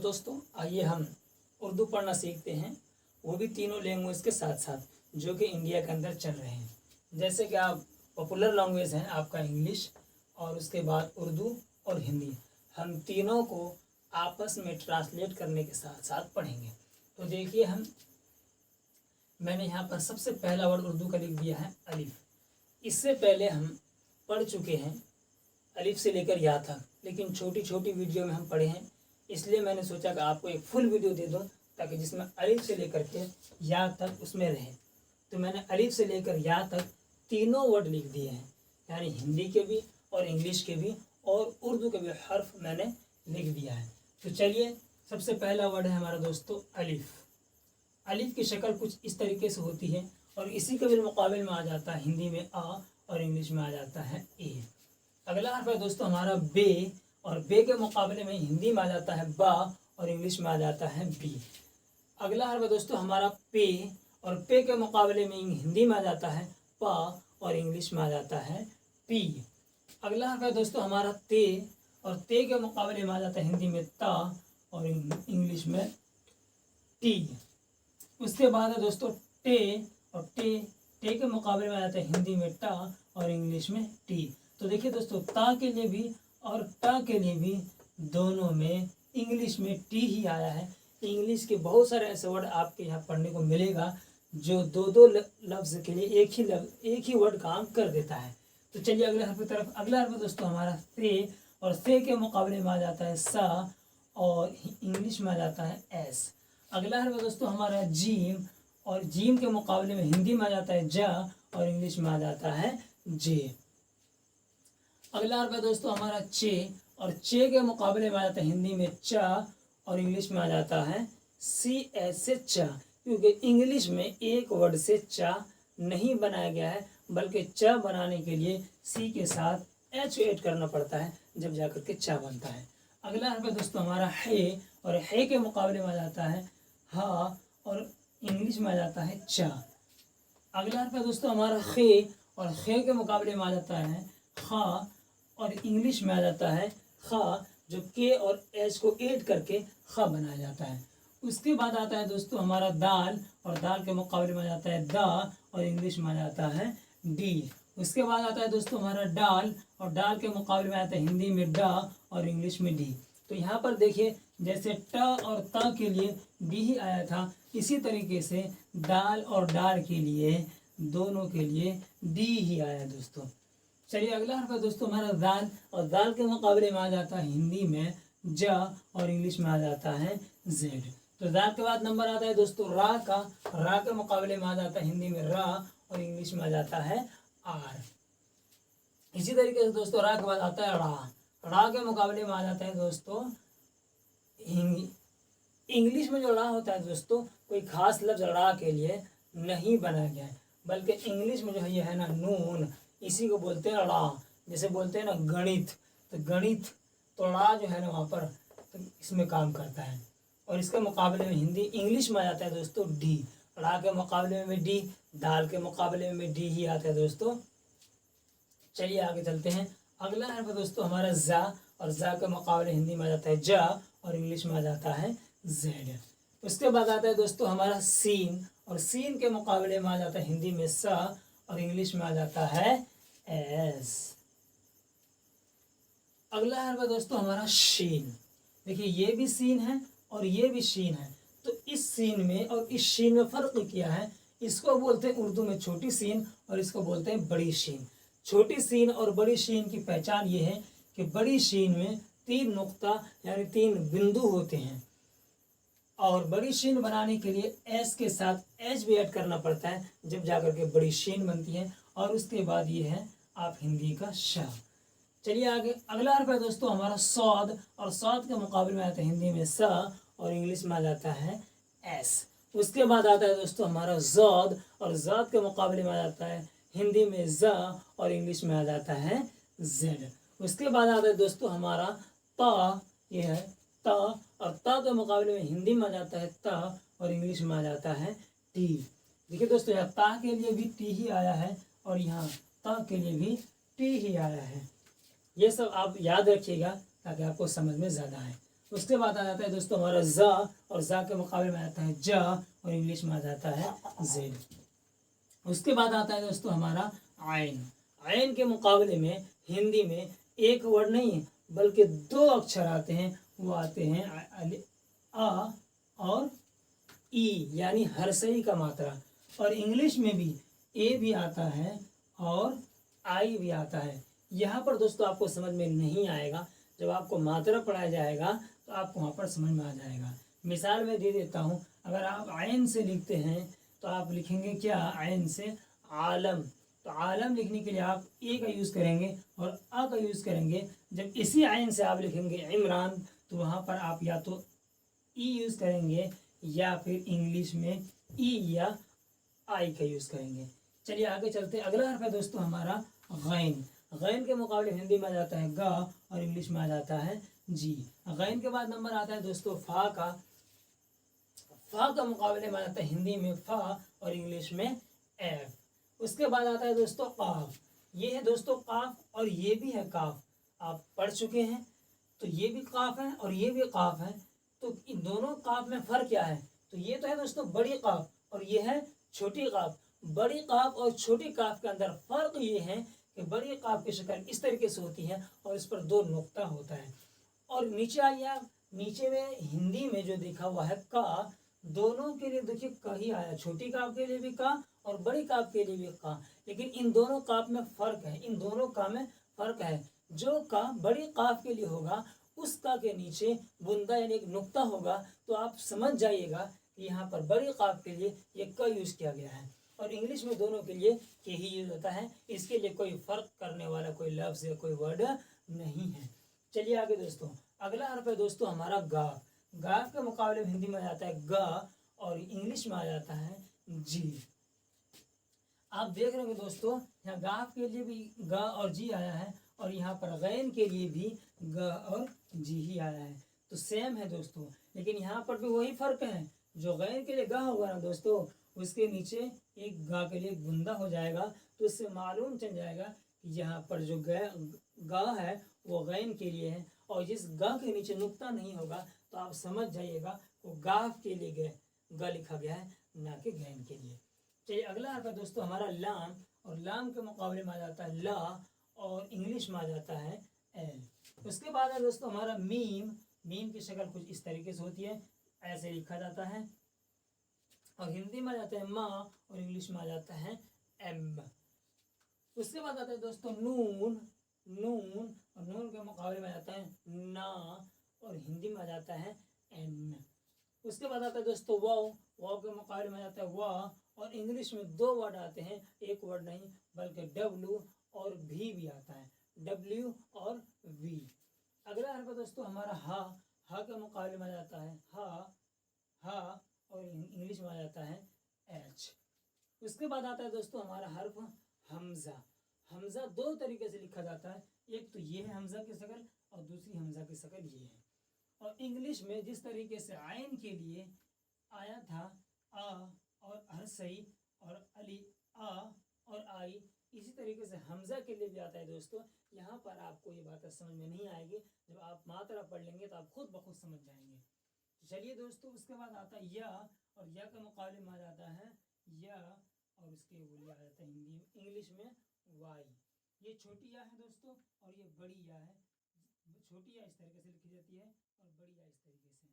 दोस्तों, आइए हम उर्दू पढ़ना सीखते हैं, वो भी तीनों लैंग्वेज के साथ साथ जो कि इंडिया के अंदर चल रहे हैं। जैसे कि आप पॉपुलर लैंग्वेज हैं आपका इंग्लिश, और उसके बाद उर्दू और हिंदी। हम तीनों को आपस में ट्रांसलेट करने के साथ साथ पढ़ेंगे। तो देखिए, मैंने यहाँ पर सबसे पहला वर्ड उर्दू का लिख दिया है अलिफ। इससे पहले हम पढ़ चुके हैं अलिफ से लेकर या तक, लेकिन छोटी छोटी वीडियो में हम पढ़े हैं। इसलिए मैंने सोचा कि आपको एक फुल वीडियो दे दूं, ताकि जिसमें अलिफ से लेकर के या तक उसमें रहे। तो मैंने अलिफ से लेकर या तक तीनों वर्ड लिख दिए हैं, यानी हिंदी के भी और इंग्लिश के भी और उर्दू के भी हर्फ मैंने लिख दिया है। तो चलिए, सबसे पहला वर्ड है हमारा दोस्तों अलिफ। अलिफ की शक्ल कुछ इस तरीके से होती है, और इसी के भी मुकाबले में आ जाता है हिंदी में आ, और इंग्लिश में आ जाता है ए। अगला हर्फ है दोस्तों हमारा बे, और बे के मुकाबले में हिंदी में आ जाता है बा, और इंग्लिश में आ जाता है बी। अगला हर्फ है दोस्तों हमारा पे, और पे के मुकाबले में हिंदी में आ जाता है पा, और इंग्लिश में आ जाता है पी। अगला हर्फ है दोस्तों हमारा ते, और ते के मुकाबले में आ जाता है हिंदी में ता, और इंग्लिश में टी। उसके बाद है दोस्तों टे, और टे के मुकाबले में आ जाता है हिंदी में टा, और इंग्लिश में टी। तो देखिए दोस्तों, ता के लिए भी और टा के लिए भी दोनों में इंग्लिश में टी ही आया है। इंग्लिश के बहुत सारे ऐसे वर्ड आपके यहाँ पढ़ने को मिलेगा जो दो दो लफ्ज़ के लिए एक ही वर्ड काम कर देता है। तो चलिए अगले हर्फ की तरफ। अगला हर्फ दोस्तों हमारा से, और से के मुकाबले में आ जाता है सा, और इंग्लिश में आ जाता है एस। अगला हर्फ दोस्तों हमारा जीम, और जीम के मुकाबले में हिंदी में आ जाता है जा, और इंग्लिश में आ जाता है जे। अगला हर्फ है दोस्तों हमारा चे, और चे के मुकाबले में आ जाता है हिंदी में चा, और इंग्लिश में आ जाता है सी एच से चा। क्योंकि इंग्लिश में एक वर्ड से चा नहीं बनाया गया है, बल्कि चा बनाने के लिए सी के साथ एच ऐड करना पड़ता है, जब जाकर के चा बनता है। अगला हर्फ है दोस्तों हमारा है, और है के मुकाबले में आ जाता है हा, और इंग्लिश में आ जाता है चा। अगला हर्फ है दोस्तों हमारा खे, और खे के मुकाबले में आ जाता है खा, और इंग्लिश में आ जाता है खा, जो के और एच को ऐड करके खा बनाया जाता है। उसके बाद आता है दोस्तों हमारा दाल, और दाल के मुकाबले में आ जाता है दा, और इंग्लिश में आ जाता है डी। उसके बाद आता है दोस्तों हमारा डाल, और डाल के मुकाबले में आता है हिंदी में डा, और इंग्लिश में डी। तो यहाँ पर देखिए, जैसे ट और त के लिए डी ही आया था, इसी तरीके से दाल और डाल के लिए दोनों के लिए डी ही आया दोस्तों। चलिए अगला हर्फ है दोस्तों हमारा दाल, और दाल के मुकाबले में आ जाता है हिंदी में जा, और इंग्लिश में आ जाता है जेड। तो दाल के बाद नंबर आता है दोस्तों रा का। रा के मुकाबले में आ जाता है हिंदी में रा, और इंग्लिश में आ जाता है आर। इसी तरीके से दोस्तों रा के बाद आता है रा। रा के मुकाबले में आ जाता है दोस्तों इंग्लिश में जो रा होता है दोस्तों, कोई खास लफ्ज रा के लिए नहीं बनाया गया है, बल्कि इंग्लिश में जो है ये है ना नून, इसी को बोलते हैं रा। जैसे बोलते हैं ना गणित, तो गणित तो रा जो है ना वहाँ पर तो इसमें काम करता है। और इसके मुकाबले में हिंदी इंग्लिश में आ जाता है दोस्तों डी। रा के मुकाबले में डी, दाल के मुकाबले में डी ही आता है दोस्तों। चलिए आगे चलते हैं। अगला है दोस्तों हमारा जा, और जा के मुकाबले हिंदी में आ जाता है जा, और इंग्लिश में आ जाता है जेड। उसके बाद आता है दोस्तों हमारा सीन, और सीन के मुकाबले में आ जाता है हिंदी में सा, और इंग्लिश में आ जाता है एस। अगला है दोस्तों हमारा शीन। देखिए, ये भी सीन है और ये भी शीन है। तो इस सीन में और इस शीन में फ़र्क किया है। इसको बोलते हैं उर्दू में छोटी सीन, और इसको बोलते हैं बड़ी शीन। छोटी सीन और बड़ी शीन की पहचान ये है कि बड़ी शीन में 3 नुक्ता यानी 3 बिंदु होते हैं, और बड़ी शीन बनाने के लिए एस के साथ एच भी ऐड करना पड़ता है, जब जाकर के बड़ी शीन बनती है। और उसके बाद ये है आप हिंदी का श। चलिए आगे। अगला हर्फ है दोस्तों हमारा सौद, और सौद के मुकाबले में आता है हिंदी में सा, और इंग्लिश में आ जाता है एस। उसके बाद आता है दोस्तों हमारा जौद, और जौद के मुकाबले में आ जाता है हिंदी में जा, और इंग्लिश में आ जाता है जेड। उसके बाद आता है दोस्तों हमारा ता, ये है ता, और ता के मुकाबले में हिंदी में आ जाता है ता, और इंग्लिश में आ जाता है टी। देखिए दोस्तों, यहाँ ता के लिए भी टी ही आया है, और यहाँ ता के लिए भी टी ही आया है। ये सब आप याद रखिएगा ताकि आपको समझ में ज़्यादा आए। उसके बाद आ जाता है दोस्तों हमारा ज़ा, और ज़ा के मुकाबले में आता है जा, और इंग्लिश में आ जाता है जेड। उसके बाद आता है दोस्तों हमारा आइन। आइन के मुकाबले में हिंदी में एक वर्ड नहीं बल्कि दो अक्षर आते हैं, वो आते हैं आ और ई, यानी हर्षई का मात्रा। और इंग्लिश में भी ए भी आता है और आई भी आता है। यहाँ पर दोस्तों आपको समझ में नहीं आएगा, जब आपको मात्रा पढ़ाया जाएगा तो आपको वहाँ पर समझ में आ जाएगा। मिसाल में दे देता हूँ, अगर आप आयन से लिखते हैं तो आप लिखेंगे क्या, आयन से आलम। तो आलम लिखने के लिए आप ए का यूज़ करेंगे और आ का यूज़ करेंगे। जब इसी आयन से आप लिखेंगे इमरान, तो वहाँ पर आप या तो ई यूज़ करेंगे या फिर इंग्लिश में ई या आई का यूज़ करेंगे। चलिए आगे चलते हैं। अगला हर्फ है दोस्तों हमारा गैन। गैन के मुकाबले हिंदी में आ जाता है गा, और इंग्लिश में आ जाता है जी। गैन के बाद नंबर आता है दोस्तों फा का। फा का मुकाबले में आ जाता है हिंदी में फा, और इंग्लिश में एफ। उसके बाद आता है दोस्तों काफ। ये है दोस्तों काफ, और ये भी है काफ। आप पढ़ चुके हैं, तो ये भी काफ है और ये भी काफ है। तो इन दोनों काफ में फ़र्क क्या है, तो ये तो है दोस्तों बड़ी काफ, और ये है छोटी काफ। बड़ी काफ और छोटी काफ के अंदर फ़र्क ये है कि बड़ी काफ की शक्ल इस तरीके से होती है और इस पर दो नुक्ता होता है। और नीचे आइए आप, नीचे में हिंदी में जो लिखा हुआ है का, दोनों के लिए देखिए का ही आया, छोटी काफ के लिए भी का और बड़ी काफ के लिए भी का। लेकिन इन दोनों काफ में फ़र्क है, इन दोनों का में फ़र्क है। जो का बड़ी काफ के लिए होगा, उस का के नीचे बुंदा यानी एक नुक्ता होगा, तो आप समझ जाइएगा कि यहाँ पर बड़ी काफ के लिए ये का यूज़ किया गया है, और इंग्लिश में दोनों के लिए के ही यूज़ होता है। इसके लिए कोई फ़र्क करने वाला कोई लफ्ज़ या कोई वर्ड नहीं है। चलिए आगे दोस्तों, अगला हर्फ है दोस्तों हमारा गा। गा के मुकाबले में हिंदी में आ जाता है गा, और इंग्लिश में आ जाता है जी। आप देख रहे होंगे दोस्तों, यहाँ गाफ के लिए भी गा और जी आया है, और यहाँ पर गैन के लिए भी ग और जी ही आया है। तो सेम है दोस्तों, लेकिन यहाँ पर भी वही फ़र्क है। जो गैन के लिए गा होगा ना दोस्तों, उसके नीचे एक गा के लिए बुंदा हो जाएगा, तो उससे मालूम चल जाएगा कि यहाँ पर जो गा है वो गैन के लिए है। और जिस गा के नीचे नुक्ता नहीं होगा, तो आप समझ जाइएगा वो गाफ के लिए गा लिखा गया है, ना कि गैन के लिए। चलिए अगला हर्फ है दोस्तों हमारा लाम, और लाम के मुकाबले में आ जाता है ला, और इंग्लिश में आ जाता है एल। उसके बाद है दोस्तों हमारा मीम। मीम की शक्ल कुछ इस तरीके से होती है, ऐसे लिखा जाता है, और हिंदी में आ जाता है माँ, और इंग्लिश में आ जाता है एम। उसके बाद आता है दोस्तों नून। नून, और नून के मुकाबले में आ जाता है ना, और हिंदी में आ जाता है एन। उसके बाद आता है दोस्तों वाव। वाव के मुकाबले में आ जाता है वाह, और इंग्लिश में दो वर्ड आते हैं, एक वर्ड नहीं बल्कि डब्ल्यू और भी आता है, डब्ल्यू और वी। अगला हर्फ है दोस्तों हमारा हा। हा के मुकाबले में आ जाता है हा, हा, और इंग्लिश में आ जाता है एच। उसके बाद आता है दोस्तों हमारा हर्फ हमजा। हमजा दो तरीके से लिखा जाता है, एक तो ये है हमजा की शक्ल, और दूसरी हमजा की शक्ल ये है। और इंग्लिश में जिस तरीके से आयन के लिए आया था आ और हर्षई और अली आ और आई, इसी तरीके से हमजा के लिए भी आता है दोस्तों। यहाँ पर आपको ये बात समझ में नहीं आएगी, जब आप मात्रा पढ़ लेंगे तो आप खुद ब खुद समझ जाएंगे। चलिए दोस्तों, उसके बाद आता है या, और या के मुकाबले में आ जाता है या, और उसके बोलिए आ जाता है हिंदी इंग्लिश में वाई। ये छोटी या है दोस्तों, और ये बड़ी या है। छोटी या इस तरीके से लिखी जाती है, और बड़ी या इस तरीके से।